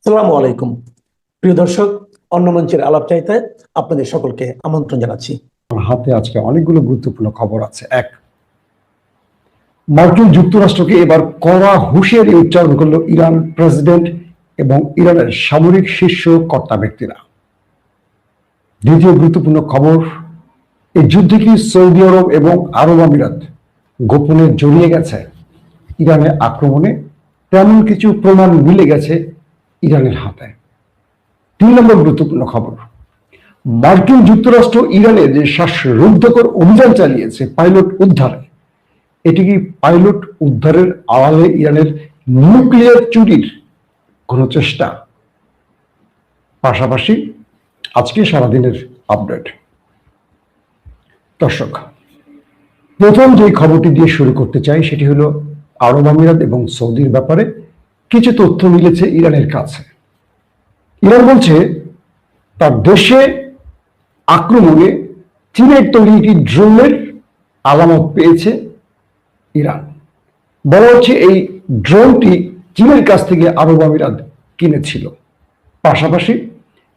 আসসালামু আলাইকুম প্রিয় দর্শক, অন্য মঞ্চের আলাপ চাইতে আপনাদের সকলকে আমন্ত্রণ জানাচ্ছি। হাতে আজকে অনেকগুলো গুরুত্বপূর্ণ খবর আছে। এক, মার্কিন যুক্তরাষ্ট্রকে এবার কড়া হুঁশিয়ারি উচ্চারণ করলো ইরান প্রেসিডেন্ট এবং ইরানের সামরিক শীর্ষ কর্তা ব্যক্তিরা। দ্বিতীয় গুরুত্বপূর্ণ খবর, এই যুদ্ধে কি সৌদি আরব এবং আরব আমিরাত গোপনে জড়িয়ে গেছে ইরানের আক্রমণে? তেমন কিছু প্রমাণ মিলে গেছে ইরানের হাতে। 3 নম্বর গুরুত্বপূর্ণ খবর, মার্কিন যুক্তরাষ্ট্র ইরানে যে শ্বাসরুদ্ধকর অভিযান চালিয়েছে পাইলট উদ্ধারে, এটি কি পাইলট উদ্ধারের আড়ালে ইরানের নিউক্লিয়ার চুরির কোন চেষ্টা? পাশাপাশি আজকে সারাদিনের আপডেট। দর্শক, প্রথম যে খবরটি দিয়ে শুরু করতে চাই সেটি হলো আরব আমিরাত এবং সৌদির ব্যাপারে কিছু তথ্য মিলেছে ইরানের কাছে। ইরান বলছে তার দেশে আক্রমণে চীনের তৈরি একটি ড্রোনের আলামত পেয়েছে ইরান। বলা হচ্ছে এই ড্রোনটি চীনের কাছ থেকে আরব আমিরাত কিনেছিল। পাশাপাশি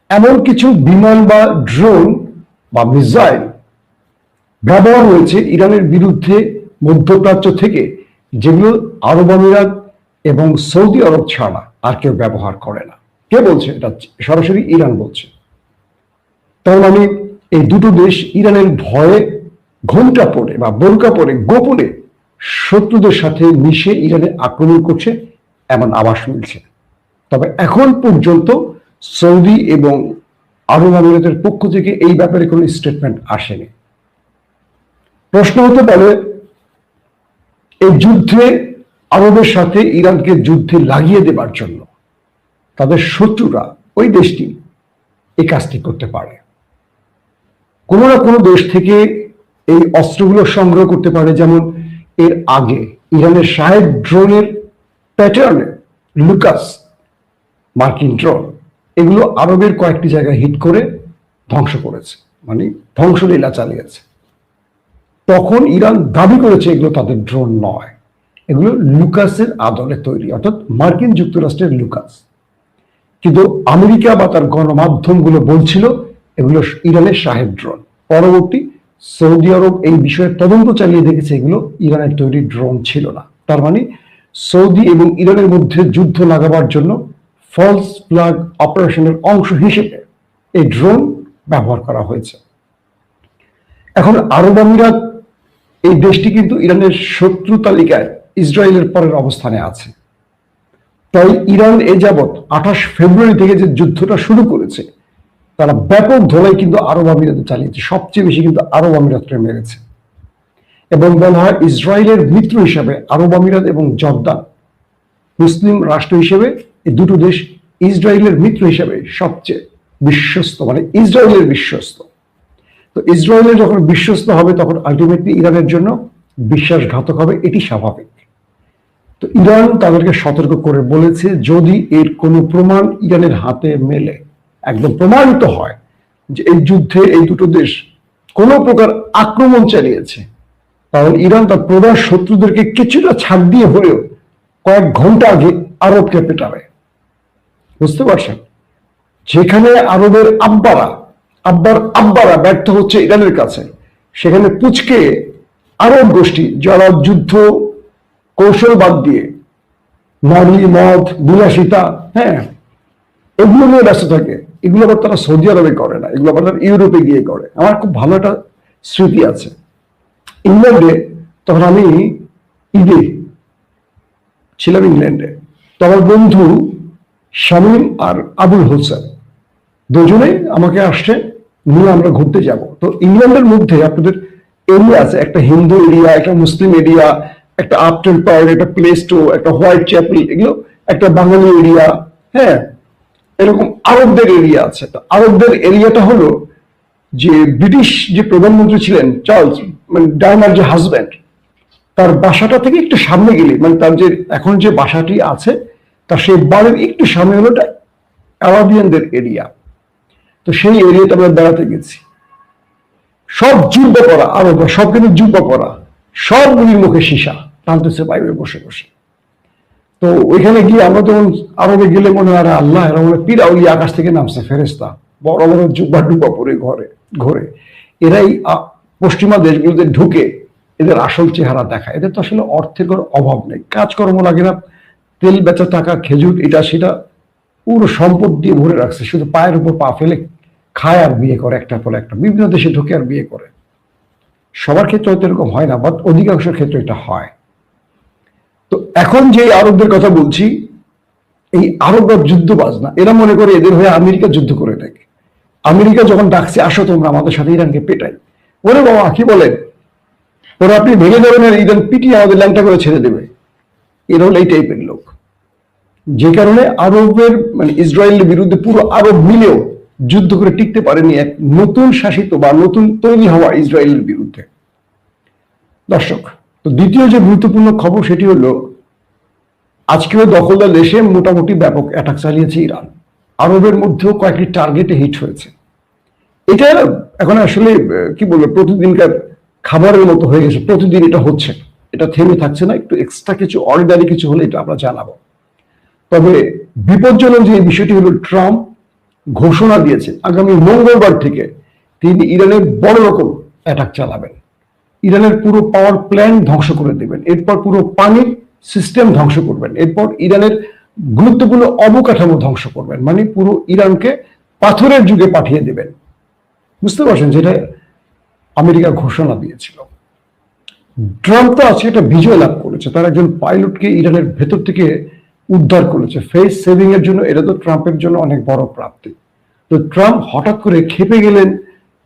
এমন কিছু বিমান বা ড্রোন বা মিসাইল ব্যবহার হয়েছে ইরানের বিরুদ্ধে মধ্যপ্রাচ্য থেকে, যেগুলো আরব আমিরাত এবং সৌদি আরব ছাড়া আর কেউ ব্যবহার করে না। কে বলছে এটা? সরাসরি ইরান বলছে। তার মানে এই দুটো দেশ ইরানের ভয়ে ঘোমটা পড়ে বা বোরকা পরে গোপনে শত্রুদের সাথে মিশে ইরানে আক্রমণ করছে, এমন আভাস মিলছে। তবে এখন পর্যন্ত সৌদি এবং আরব আমিরাতের পক্ষ থেকে এই ব্যাপারে কোনো স্টেটমেন্ট আসেনি। প্রশ্ন হতে পারে, এই যুদ্ধে আরবের সাথে ইরানকে যুদ্ধে লাগিয়ে দেবার জন্য তাদের শত্রুরা ওই দেশটি এই কাজটি করতে পারে। কোনো না কোনো দেশ থেকে এই অস্ত্রগুলো সংগ্রহ করতে পারে। যেমন এর আগে ইরানের শাহেদ ড্রোনের প্যাটার্নে লুকাস মার্কিন ড্রোন, এগুলো আরবের কয়েকটি জায়গায় হিট করে ধ্বংস করেছে, মানে ধ্বংসলীলা চালিয়েছে। তখন ইরান দাবি করেছে এগুলো তাদের ড্রোন নয়, এগুলো লুকাসের আদলে তৈরি, অর্থাৎ মার্কিন যুক্তরাষ্ট্রের লুকাস। কিন্তু আমেরিকা বা তার গণমাধ্যমগুলো বলছিল এগুলো ইরানের শাহেদ ড্রোন। পরবর্তী সৌদি আরব এই বিষয়ে তদন্ত চালিয়ে দেখেছে এগুলো ইরানের তৈরি ড্রোন ছিল না। তার মানে সৌদি এবং ইরানের মধ্যে যুদ্ধ লাগাবার জন্য ফলস ফ্ল্যাগ অপারেশনের অংশ হিসেবে এই ড্রোন ব্যবহার করা হয়েছে। এখন আরব আমিরাত এই দেশটি কিন্তু ইরানের শত্রু তালিকায় ইসরায়েলের পরের অবস্থানে আছে। তাই ইরান এ যাবৎ 28 ফেব্রুয়ারি থেকে যে যুদ্ধটা শুরু করেছে, তারা ব্যাপক ধোলাই কিন্তু আরব আমিরাতে চালিয়েছে। সবচেয়ে বেশি কিন্তু আরব আমিরাতকে মেরেছে। এবং বলা হয় ইসরায়েলের মিত্র হিসাবে আরব আমিরাত এবং জর্দান মুসলিম রাষ্ট্র হিসেবে এই দুটো দেশ ইসরায়েলের মিত্র হিসাবে সবচেয়ে বিশ্বস্ত, মানে ইসরায়েলের বিশ্বস্ত। তো ইসরায়েলের যখন বিশ্বস্ত হবে তখন আলটিমেটলি ইরানের জন্য বিশ্বাসঘাতক হবে, এটি স্বাভাবিক। তো ইরান তাদেরকে সতর্ক করে বলেছে, যদি এর কোনো প্রমাণ ইরানের হাতে মেলে, একদম প্রমাণিত হয় যে এই যুদ্ধে এই দুটো দেশ কোনো প্রকার আক্রমণ চালিয়েছে, তাহলে ইরান তার প্রধান শত্রুদেরকে কিছুটা ছাড় দিয়ে হলেও কয়েক ঘন্টা আগে আরবকে পেটাবে। বুঝতে পারছেন? যেখানে আরবের আব্বারা ব্যর্থ হচ্ছে ইরানের কাছে, সেখানে পুচকে আরব গোষ্ঠী যারা যুদ্ধ কৌশল বাদ দিয়ে নারী, মদ, বিলাসিতা, এগুলো নিয়ে ব্যস্ত থাকে, এগুলো আবার তারা সৌদি আরবে করে না, এগুলো আবার তারা ইউরোপে গিয়ে করে। আমার খুব ভালো একটা স্মৃতি আছে। ইংল্যান্ডে তখন আমি ঈদে ছিলাম ইংল্যান্ডে, তো আমার বন্ধু শামীম আর আবুল হোসেন দুজনেই আমাকে আসছে নিয়ে আমরা ঘুরতে যাব। তো ইংল্যান্ডের মধ্যে আপনাদের এরিয়া আছে, একটা হিন্দু এরিয়া, একটা মুসলিম এরিয়া, একটা আপটেল পার্ক, একটা প্লে স্টোর, একটা হোয়াইট চ্যাপেল, এগুলো একটা বাঙালি এরিয়া, এরকম আরবদের এরিয়া আছে। তো আরবদের এরিয়াটা হলো যে ব্রিটিশ যে প্রধানমন্ত্রী ছিলেন চার্লস, মানে ডায়নার যে হাজব্যান্ড, তার বাসাটা থেকে একটু সামনে গেলে, মানে তার যে এখন যে বাসাটি আছে তার সেই বাড়ির একটু সামনে হলো আরাবিয়ানদের এরিয়া। তো সেই এরিয়াতে আমরা বেড়াতে গেছি। সব জুব্বা পরা আরবরা, সব কিন্তু জুব্বা পরা, সবগুলির মুখে সীসা টানতেছে বাইরে বসে বসে। তো ওইখানে গিয়ে আমরা যখন আরবে গেলে মনে হয় আরে আল্লাহ এরা মনে হয় পিরাউলি আকাশ থেকে নামছে ফেরেস্তা, বড় বড় জুব্বা ডুব্বা পরে ঘরে এরাই পশ্চিমা দেশগুলোতে ঢুকে এদের আসল চেহারা দেখায়। এদের তো আসলে অর্থের কোনো অভাব নেই, কাজকর্ম লাগে না, তেল বেচা টাকা, খেজুর, এটা সেটা পুরো সম্পদ দিয়ে ভরে রাখছে, শুধু পায়ের উপর পা ফেলে খায় আর বিয়ে করে, একটার পর একটা বিভিন্ন দেশে ঢুকে আর বিয়ে করে। সবার ক্ষেত্রে হয়তো এরকম হয় না, বাট অধিকাংশের ক্ষেত্রে এটা হয়। তো এখন যে আরবদের কথা বলছি, এই আরবরা যুদ্ধবাজ না, এরা মনে করে এদের হয়ে আমেরিকা যুদ্ধ করে থাকে। আমেরিকা যখন ডাকছে আসো তোমরা আমাদের সাথে ইরানকে পেটাই, ওরে বাবা কি বলেন, ওরা আপনি ভেঙে দেবেন আর ইরান পিটিয়ে আমাদের ল্যাংটা করে ছেড়ে দেবে। এরা হলো এই টাইপের লোক, যে কারণে আরবের মানে ইসরায়েলের বিরুদ্ধে পুরো আরব মিলেও যুদ্ধ করে টিকতে পারেনি এক নতুন শাসিত বা নতুন তৈরি হওয়া ইসরায়েলের বিরুদ্ধে। দর্শক, তো দ্বিতীয় যে গুরুত্বপূর্ণ খবর সেটি হলো আজকেও দখলদার দেশে মোটামুটি ব্যাপক অ্যাটাক চালিয়েছে ইরান, আরবের মধ্যেও কয়েকটি টার্গেটে হিট হয়েছে। এটা এখন আসলে কি বলবো প্রতিদিনকার খাবারের মতো হয়ে গেছে, প্রতিদিন এটা হচ্ছে, এটা থেমে থাকছে না, একটু এক্সট্রা কিছু অর্ডিনারি কিছু হলে এটা আমরা জানাবো। তবে বিপজ্জনক যে বিষয়টি হলো ট্রাম্প ঘোষণা দিয়েছে আগামী মঙ্গলবার থেকে তিনি ইরানের বড় রকম অ্যাটাক চালাবেন, ইরানের পুরো পাওয়ার প্ল্যান্ট ধ্বংস করে দেবেন, এরপর পুরো পানির সিস্টেম ধ্বংস করবেন, এরপর ইরানের গুরুত্বপূর্ণ অবকাঠামো ধ্বংস করবেন, মানে পুরো ইরানকে পাথরের যুগে পাঠিয়ে দেবেন। বুঝতে পারছেন যেটা আমেরিকা ঘোষণা দিয়েছিল। ট্রাম্প তো আজকে একটা বিজয় লাভ করেছে, তার একজন পাইলটকে ইরানের ভেতর থেকে উদ্ধার করেছে ফেস সেভিং এর জন্য, এটা তো ট্রাম্পের জন্য অনেক বড় প্রাপ্তি। তো ট্রাম্প হঠাৎ করে খেপে গেলেন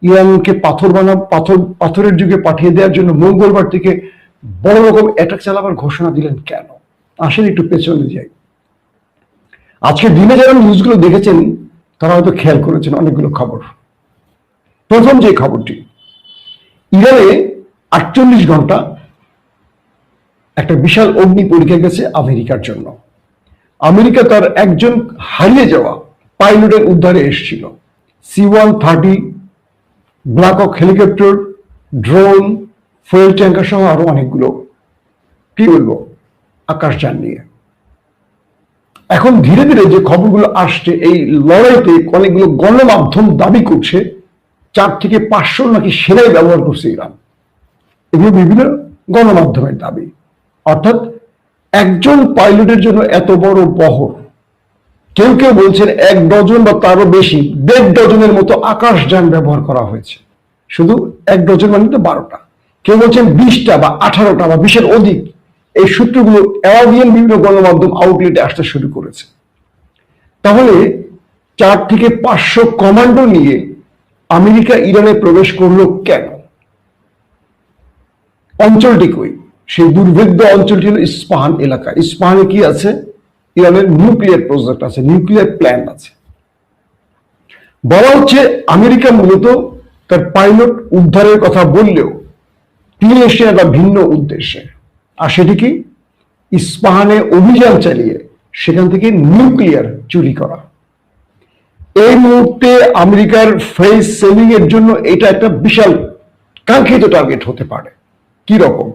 ইরানকে পাথরের যুগে পাঠিয়ে দেওয়ার জন্য মঙ্গলবার থেকে বড় রকম অ্যাটাক চালাবার ঘোষণা দিলেন কেন? আসেন একটু পেছনে যাই। আজকে দিনে যারা নিউজগুলো দেখেছেন তারা হয়তো খেয়াল করেছেন অনেকগুলো খবর। প্রথম যে খবরটি, ইরানে 48 ঘন্টা একটা বিশাল অগ্নি পরীক্ষা গেছে আমেরিকার জন্য। আমেরিকা তার একজন হারিয়ে যাওয়া পাইলটের উদ্ধারে এসেছিল। C-130 ব্ল্যাক হক হেলিকপ্টার, ড্রোন, ফুয়েল ট্যাঙ্কার সহ আরো অনেকগুলো কি বলবো আকাশযান নিয়ে। এখন ধীরে ধীরে যে খবরগুলো আসছে, এই লড়াইতে অনেকগুলো গণমাধ্যম দাবি করছে 4 থেকে 500 নাকি সেনাই ব্যবহার করছে ইরান। এগুলো বিভিন্ন গণমাধ্যমের দাবি, অর্থাৎ একজন পাইলটের জন্য এত বড় বহর। কেউ কেউ বলছেন 1 ডজন বা তারও বেশি, 1.5 ডজনের মতো আকাশযান ব্যবহার করা হয়েছে। শুধু 1 ডজন মানে তো 12টা, কেউ বলছেন 20টা বা 18টা বা 20-এর অধিক। এই সূত্রগুলো অ্যারাবিয়ান বিভিন্ন গণমাধ্যম আউটলেটে আসতে শুরু করেছে। তাহলে 4 থেকে 500 কমান্ডো নিয়ে আমেরিকা ইরানে প্রবেশ করলো কেন? অঞ্চলটি কই? সেই দুর্ভেদ্য অঞ্চলটি হলো ইস্পাহান এলাকা। ইস্পাহানে কি আছে? ইরানের নিউক্লিয়ার প্রজেক্ট আছে, নিউক্লিয়ার প্ল্যান্ট আছে। বলা হচ্ছে আমেরিকা মূলত তার পাইলট উদ্ধারের কথা বললেও তিনি এসে একটা ভিন্ন উদ্দেশ্যে, আর সেটি কি? ইস্পাহানে অভিযান চালিয়ে সেখান থেকে নিউক্লিয়ার চুরি করা। এই মুহূর্তে আমেরিকার ফেস সেভিং এর জন্য এটা একটা বিশাল কাঙ্ক্ষিত টার্গেট হতে পারে। কি রকম?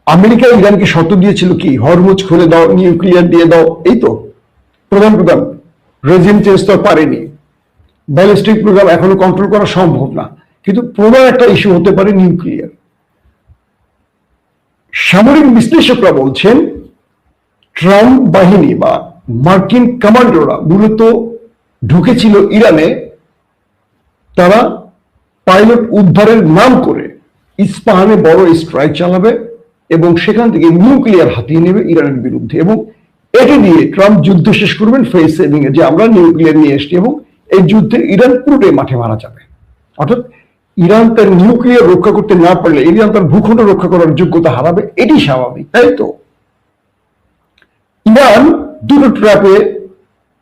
আমেরিকা ইরানকে শর্ত দিয়েছিল কি, হরমুজ খুলে দাও, নিউক্লিয়ার দিয়ে দাও, এই তো প্রধান রেজিম চেঞ্জ তো পারেনি, ব্যালিস্টিক প্রোগ্রাম এখনো কন্ট্রোল করা সম্ভব না, কিন্তু প্রধান একটা ইস্যু হতে পারে নিউক্লিয়ার। সামরিক বিশ্লেষকরা বলছেন ট্রাম্প বাহিনী বা মার্কিন কমান্ডোরা মূলত ঢুকেছিল ইরানে, তারা পাইলট উদ্ধারের নাম করে ইস্পাহানে বড় স্ট্রাইক চালাবে এবং সেখান থেকে নিউক্লিয়ার হাতিয়ে নেবে ইরানের বিরুদ্ধে, এবং এটি দিয়ে ট্রাম্প যুদ্ধ শেষ করবেন ফেস সেভিং এ, যে আমরা নিউক্লিয়ার নিয়ে এসছি, এবং এই যুদ্ধে ইরান পুরোটাই মাঠে মারা যাবে। অর্থাৎ ইরান তার নিউক্লিয়ার রক্ষা করতে না পারলে ইরান তার ভূখণ্ড রক্ষা করার যোগ্যতা হারাবে, এটি স্বাভাবিক, তাই তো? ইরান দুটো ট্র্যাপে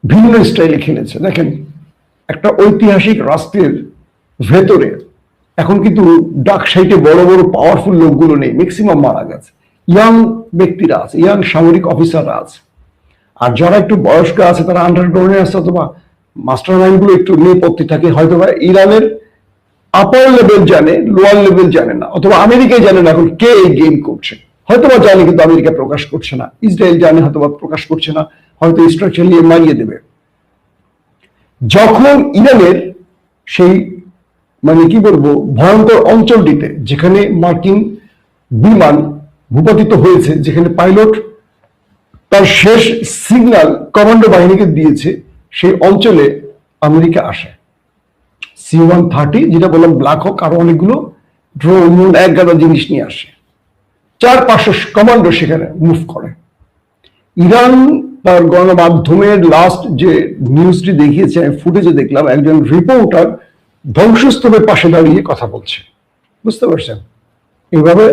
ভিন্ন স্টাইলে খেলেছে। দেখেন, একটা ঐতিহাসিক রাষ্ট্রের ভেতরে এখন কিন্তু ডাক সাইটে বড় বড় পাওয়ারফুল লোকগুলো নেই, ম্যাক্সিমাম মারা গেছে। ইয়াং ব্যক্তিরা আছে, ইয়াং সামরিক অফিসাররা আছে, আর যারা একটু বয়স্ক আছে তারা আন্ডারগ্রাউন্ডে আছে, অথবা মাস্টার মাইন্ড গুলো একটু নেপথ্যে থাকে, হয়তো বা ইরানের আপার লেভেল জানে, লোয়ার লেভেল জানে না, অথবা আমেরিকায় জানে না এখন কে এই গেম করছে। হয়তোবা জানে কিন্তু আমেরিকা প্রকাশ করছে না, ইসরায়েল জানে হয়তোবা প্রকাশ করছে না, হয়তো স্ট্রাকচার নিয়ে মারিয়ে দেবে। যখন ইরানের সেই মানে কি বলবো ভয়ঙ্কর অঞ্চলটিতে যেখানে মার্কিন বিমান ভূপাতিত হয়েছে, যেখানে পাইলট তার শেষ সিগন্যাল কমান্ডো বাহিনীকে দিয়েছে, সেই অঞ্চলে আমেরিকা আসে। C-130 যেটা বললাম ব্ল্যাক হক, আরো অনেকগুলো ড্রোন এক গাদা জিনিস নিয়ে আসে, 400-500 কমান্ডো সেখানে মুভ করে। ইরান তার গণমাধ্যমের লাস্ট যে নিউজটি দেখিয়েছে, আমি ফুটেজে দেখলাম একজন রিপোর্টার ধ্বংসস্তূপের পাশে দাঁড়িয়ে কথা বলছে, বুঝতে পারছেন? এইভাবে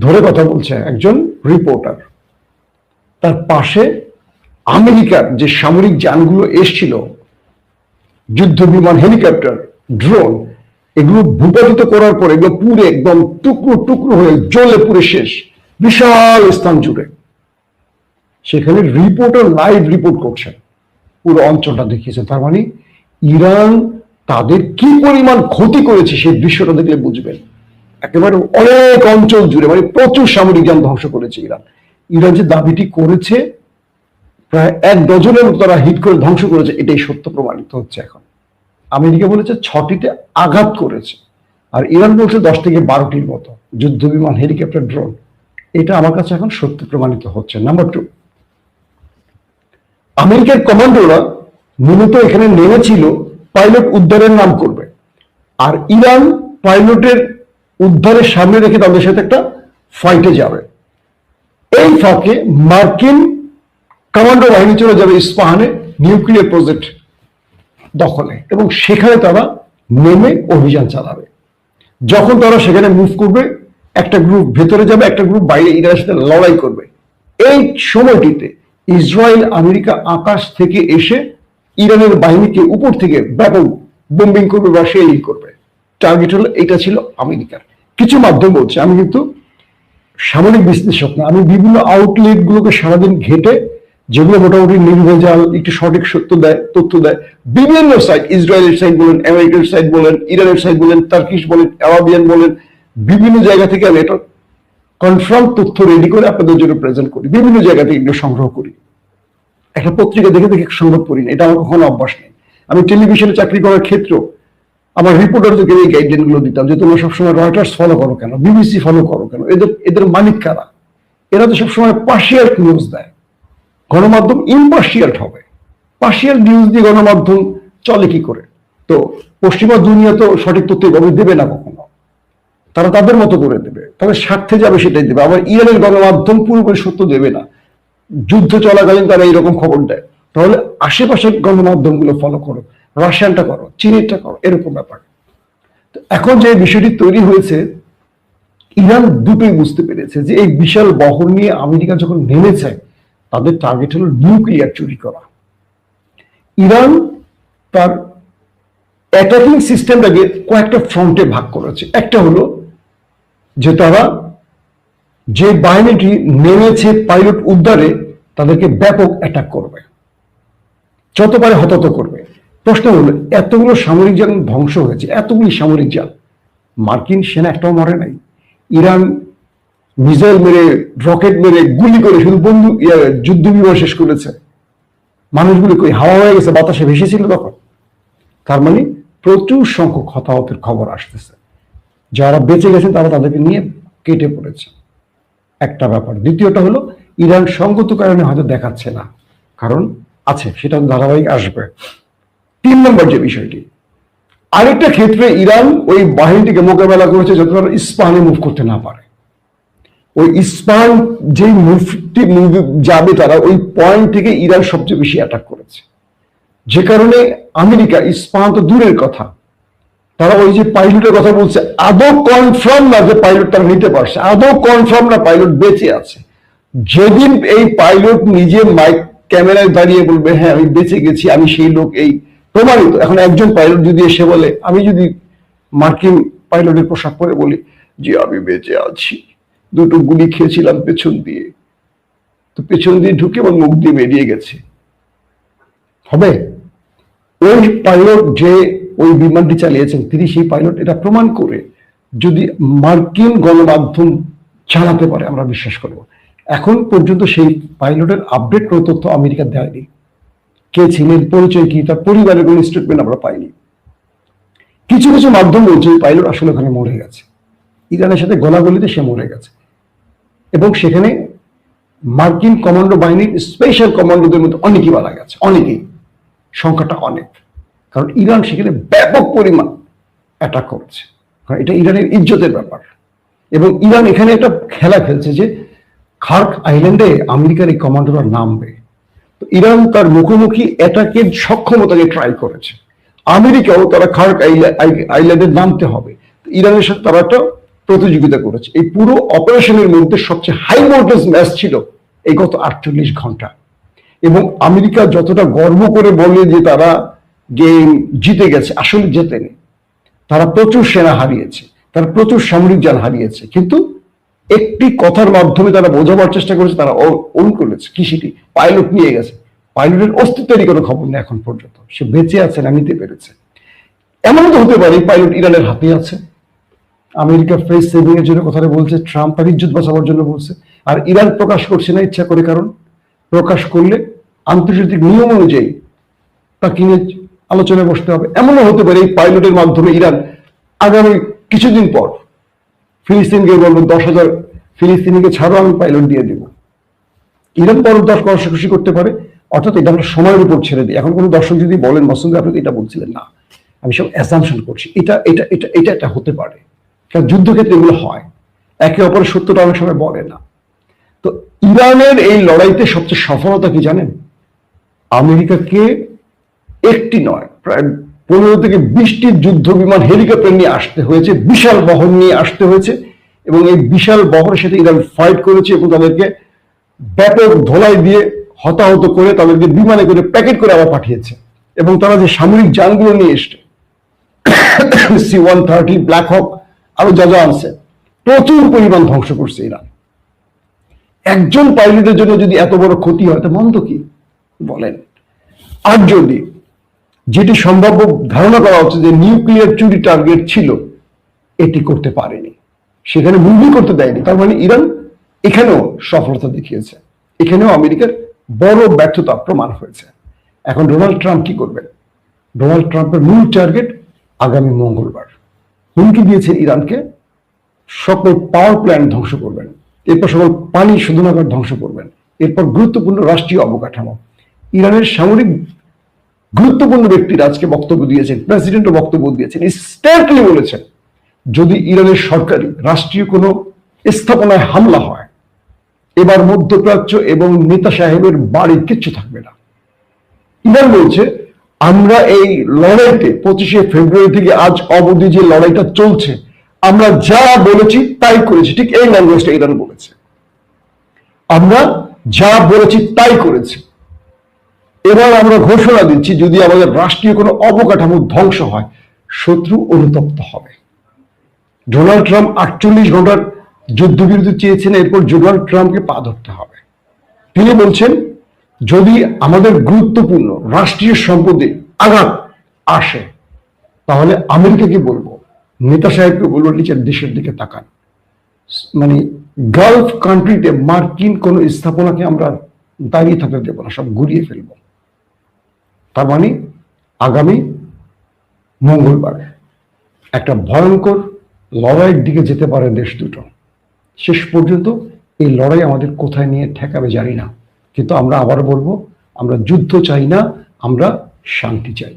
ধরে কথা বলছে একজন রিপোর্টার, তার পাশে আমেরিকার যে সামরিক যানগুলো এসছিল, যুদ্ধ বিমান, হেলিকপ্টার, ড্রোন, এগুলো ভূপাতিত করার পর এগুলো পুরো একদম টুকরো টুকরো হয়ে জ্বলে পুরো শেষ, বিশাল স্থান জুড়ে। সেখানে রিপোর্টার লাইভ রিপোর্ট করছেন, পুরো অঞ্চলটা দেখিয়েছে। তার মানে ইরান তাদের কি পরিমাণ ক্ষতি করেছে সেই দৃশ্যটা দেখলে বুঝবেন। একেবারে অনেক অঞ্চল জুড়ে মানে প্রচুর সামরিক যান ধ্বংস করেছে ইরান। ইরান যে দাবিটি করেছে প্রায় 1 ডজনের মতো তারা হিট করে ধ্বংস করেছে, এটাই সত্য প্রমাণিত হচ্ছে এখন। আমেরিকা বলেছে 6টিতে আঘাত করেছে, আর ইরান বলছে 10 থেকে 12টির মতো যুদ্ধ বিমান, হেলিকপ্টার, ড্রোন। এটা আমার কাছে এখন সত্য প্রমাণিত হচ্ছে। নাম্বার 2, আমেরিকার কমান্ডোরা মূলত এখানে নেমেছিল পাইলট উদ্ধারের নাম করবে, আর ইরান পাইলটের উদ্ধারের সামনে রেখে তাদের সাথে একটা ফাইটে যাবে। এই ফাঁকে মার্কিন কমান্ডো বাহিনী চলে যাবে ইস্পাহানে নিউক্লিয়ার প্রজেক্ট দখলে, এবং সেখানে তারা নেমে অভিযান চালাবে। যখন তারা সেখানে মুভ করবে, একটা গ্রুপ ভেতরে যাবে, একটা গ্রুপ বাইরে ইরানের সাথে লড়াই করবে। এই সময়টিতে ইসরায়েল আমেরিকা আকাশ থেকে এসে ইরানের বাহিনীকে উপর থেকে ব্যাপক বোম্বিং করবে বা শেলিং করবে। টার্গেট হলো, এটা ছিল আমেরিকার। কিছু মাধ্যম বলছে, আমি কিন্তু সামরিক বিশ্লেষক না, আমি বিভিন্ন আউটলেট গুলোকে সারাদিন ঘেটে, যেগুলো মোটামুটি নির্ভেজাল, একটু সঠিক তথ্য দেয়, বিভিন্ন সাইট, ইসরায়েলের সাইট বলেন, আমেরিকার সাইট বলেন, ইরানের সাইট বলেন, টার্কিশ বলেন, আরাবিয়ান বলেন, বিভিন্ন জায়গা থেকে আমি এটা কনফার্ম তথ্য রেডি করে আপনাদের জন্য প্রেজেন্ট করি। বিভিন্ন জায়গা থেকে এগুলো সংগ্রহ করি, একটা পত্রিকা দেখে দেখে সংগ্রহ করি না, এটা আমার কখনো অভ্যাস নেই। আমি টেলিভিশনে চাকরি করার ক্ষেত্রেও আমার রিপোর্টারদেরকে এই গাইডলাইন গুলো দিতাম যে তোমরা সবসময় রয়টার্স ফলো করো কেন, বিবিসি ফলো করো কেন, এদের মালিক কারা? এরা তো সবসময় পার্শিয়াল নিউজ দেয়। গণমাধ্যম ইম্পার্শিয়াল হবে, পার্শিয়াল নিউজ দিয়ে গণমাধ্যম চলে কি করে? তো পশ্চিমা দুনিয়া তো সঠিক তথ্য এভাবে দেবে না কখনো, তারা তাদের মতো করে দেবে, তাদের স্বার্থে যাবে সেটাই দেবে। আবার ইরানের গণমাধ্যম পুরোপুরি সত্য দেবে না, যুদ্ধ চলাকালীন তারা এইরকম খবর দেয়। তাহলে আশেপাশের গণমাধ্যম গুলো ফলো করো, রাশিয়ানটা করো, চীনেরটা করো, এরকম ব্যাপার। এখন যে বিষয়টি তৈরি হয়েছে, ইরান দুটোই বুঝতে পেরেছে যে এই বিশাল বহর নিয়ে আমেরিকা যখন নেমেছে, তাদের টার্গেট হলো নিউক্লিয়ার চুরি করা। ইরান তার অ্যাটাকিং সিস্টেমটাকে কয়েকটা ফ্রন্টে ভাগ করেছে। একটা হলো যে তারা যে বাহিনীটি নেমেছে পাইলট উদ্ধারে, তাদেরকে ব্যাপক অ্যাটাক করবে, যত পারে হতাহত করবে। প্রশ্ন হলো, এতগুলো সামরিক যান ধ্বংস হয়েছে, এতগুলি সামরিক যান, মার্কিন সেনা একটাও মরে নাই। ইরান মিসাইল মেরে, রকেট মেরে, গুলি করে শুধু যুদ্ধ বিমান শেষ করেছে। মানুষগুলি কই হাওয়া হয়ে গেছে, বাতাসে ভেসেছিল তখন। তার মানে প্রচুর সংখ্যক হতাহতের খবর আসতেছে। যারা বেঁচে গেছেন তারা তাদেরকে নিয়ে কেটে পড়েছে, একটা ব্যাপার। দ্বিতীয়টা হলো, ইরান সঙ্গত কারণে হয়তো দেখাচ্ছে না, কারণ আছে, সেটা ধারাবাহিক আসবে। 3 নম্বর যে বিষয়টি, আরেকটা ক্ষেত্রে ইরান ওই বাহিনীটিকে মোকাবেলা করেছে যাতে তারা ইস্পাহানে মুভ করতে না পারে। ওই ইস্পাহান যে মুভটি যাবে, তারা ওই পয়েন্ট থেকে ইরান সবচেয়ে বেশি অ্যাটাক করেছে, যে কারণে আমেরিকা, ইস্পাহান তো দূরের কথা, তারা ওই যে পাইলটের কথা বলছে, আদৌ কনফার্ম না যে পাইলট তারা নিতে পারছে, আদৌ কনফার্ম না পাইলট বেঁচে আছে। যেদিন এই পাইলট নিজে মাইক ক্যামেরায় দাঁড়িয়ে বলবে হ্যাঁ আমি বেঁচে গেছি, আমি সেই লোক, এই প্রমাণিত। এখন একজন পাইলট যদি এসে বলে, আমি যদি মার্কিন পাইলটের পোশাক পরে বলি যে আমি বেঁচে আছি, 2টো গুলি খেয়েছিলাম পেছন দিয়ে, তো পেছন দিয়ে ঢুকে এবং মুখ দিয়ে বেরিয়ে গেছে, হবে? ওই পাইলট যে ওই বিমানটি চালিয়েছেন, তিনি সেই পাইলট, এটা প্রমাণ করে যদি মার্কিন গণমাধ্যম চালাতে পারে আমরা বিশ্বাস করব। এখন পর্যন্ত সেই পাইলটের আপডেট কোনো তথ্য আমেরিকা দেয়নি। কে ছিলেন, পরিচয় কি, তার পরিবারের কোনো স্টেটমেন্ট আমরা পাইনি। কিছু কিছু মাধ্যম বলছে পাইলট আসলে ওখানে মরে গেছে, ইরানের সাথে গলাগলিতে সে মরে গেছে, এবং সেখানে মার্কিন কমান্ডো বাহিনীর স্পেশাল কমান্ডোদের মধ্যে অনেকেই মারা গেছে, অনেকেই, সংখ্যাটা অনেক। কারণ ইরান সেখানে ব্যাপক পরিমাণ অ্যাটাক করেছে, কারণ এটা ইরানের ইজ্জতের ব্যাপার। এবং ইরান এখানে একটা খেলা খেলছে যে খার্ক আইল্যান্ডে আমেরিকার এই কমান্ডোরা নামবে। তো ইরান তার মুখোমুখি অ্যাটাকের সক্ষমতাকে ট্রাই করেছে। আমেরিকাও তারা খার্ক আইল্যান্ডে নামতে হবে, ইরানের সাথে তারা একটা প্রতিযোগিতা করেছে। এই পুরো অপারেশনের মধ্যে সবচেয়ে হাই ভোল্টেজ ম্যাচ ছিল এই গত 48 ঘন্টা। এবং আমেরিকা যতটা গর্ব করে বলে যে তারা গেম জিতে গেছে, আসলে জেতেনি। তারা প্রচুর সেনা হারিয়েছে, তারা প্রচুর সামরিক যান হারিয়েছে, কিন্তু একটি কথার মাধ্যমে তারা বোঝাবার চেষ্টা করেছে, তারা ওন করেছে। কি সেটি? পাইলট নিয়ে গেছে। পাইলটের অস্তিত্বেরই কোনো খবর নেই এখন পর্যন্ত, সে বেঁচে আছে না নিতে পেরেছে। এমন তো হতে পারে পাইলট ইরানের হাতে আছে, আমেরিকা ফেস সেভিং এর জন্য কথাটা বলছে, ট্রাম্প তার ইজ্জত বাঁচাবার জন্য বলছে, আর ইরান প্রকাশ করছে না ইচ্ছা করে। কারণ প্রকাশ করলে আন্তর্জাতিক নিয়ম অনুযায়ী তাকে নিয়ে আলোচনায় বসতে হবে। এমনও হতে পারে এই পাইলটের মাধ্যমে ইরান আগামী কিছুদিন পর ফিলিস্তিনকে বলবো 10,000 ফিলিস্তিনিকে ছাড়ো, আমি পাইলট দিয়ে দেব। ইরান পরদাস কষাকষি করতে পারে। অর্থাৎ এটা আমরা সময়ের উপর ছেড়ে দিই। এখন কোনো দর্শক যদি বলেন মসুদ আপনি এটা বলছিলেন, না, আমি সব অ্যাসাম্পশন করছি, এটা হতে পারে। কারণ যুদ্ধক্ষেত্রে এগুলো হয়, একে অপরের সত্যটা অনেক সময় বলে না। তো ইরানের এই লড়াইতে সবচেয়ে সফলতা কি জানেন? আমেরিকাকে একটি নয়, প্রায় 15 থেকে 20টি যুদ্ধ বিমান হেলিকপ্টার নিয়ে আসতে হয়েছে, বিশাল বহর নিয়ে আসতে হয়েছে, এবং এই বিশাল বহরের সাথে ইরান ফাইট করেছে এবং তাদেরকে ব্যাপক ধোলাই দিয়ে হতাহত করে তাদেরকে বিমানে করে প্যাকেট করে আবার পাঠিয়েছে। এবং তারা যে সামরিক যানগুলো নিয়ে এসছে, C-130 ব্ল্যাক হক আরো যা যা আনছে, প্রচুর পরিমাণ ধ্বংস করছে ইরান। একজন পাইলটের জন্য যদি এত বড় ক্ষতি হয় তা মন্দ কি বলেন? আর যদি যেটি সম্ভাব্য ধারণা করা হচ্ছে যে নিউক্লিয়ার চুরি টার্গেট ছিল, এটি করতে পারেনি, সেখানে মুভি করতে দেয়নি, তার মানে ইরান এখানেও সফলতা দেখিয়েছে, এখানেও আমেরিকার বড় ব্যর্থতা প্রমাণ হয়েছে। এখন ডোনাল্ড ট্রাম্প কি করবেন? ডোনাল্ড ট্রাম্পের মূল টার্গেট আগামী মঙ্গলবার হুমকি দিয়েছে ইরানকে সকল পাওয়ার প্ল্যান্ট ধ্বংস করবেন, এরপর সকল পানি শোধনাগার ধ্বংস করবেন, এরপর গুরুত্বপূর্ণ রাষ্ট্রীয় অবকাঠামো। ইরানের সামরিক গুরুত্বপূর্ণ ব্যক্তিরা আজকে বক্তব্য দিয়েছেন, প্রেসিডেন্টও বক্তব্য দিয়েছেন, স্ট্রেটলি বলেছেন যদি ইরানের সরকারি রাষ্ট্রীয় কোনো স্থাপনায় হামলা হয়, এবার মধ্যপ্রাচ্য এবং নেতা সাহেবের বাড়ি কিচ্ছু থাকবে না। ইরান বলছে আমরা এই লড়াইতে 25শে ফেব্রুয়ারি থেকে আজ অবধি যে লড়াইটা চলছে, আমরা যা বলেছি তাই করেছি। ঠিক এই ল্যাঙ্গুয়েজটা ইরান বলেছে, আমরা যা বলেছি তাই করেছি। এবার আমরা ঘোষণা দিচ্ছি যদি আমাদের রাষ্ট্রীয় কোনো অবকাঠামো ধ্বংস হয়, শত্রু অনুতপ্ত হবে। ডোনাল্ড ট্রাম্প 48 ঘন্টার যুদ্ধবিরতি চেয়েছেন, এরপর ডোনাল্ড ট্রাম্পকে পা ধরতে হবে। তিনি বলছেন যদি আমাদের গুরুত্বপূর্ণ রাষ্ট্রীয় সম্পদে আঘাত আসে তাহলে আমেরিকাকে বলবো, নেতা সাহেবকে বলবো নিজের দেশের দিকে তাকান। মানে গালফ কান্ট্রিতে মার্কিন কোন স্থাপনাকে আমরা দাঁড়িয়ে থাকতে দেবো না, সব ঘুরিয়ে ফেলবো। তার মানে আগামী মঙ্গলবার একটা ভয়ঙ্কর লড়াইয়ের দিকে যেতে পারে দেশ দুটো। শেষ পর্যন্ত এই লড়াই আমাদের কোথায় নিয়ে ঠেকাবে জানি না, কিন্তু আমরা আবার বলবো আমরা যুদ্ধ চাই না, আমরা শান্তি চাই।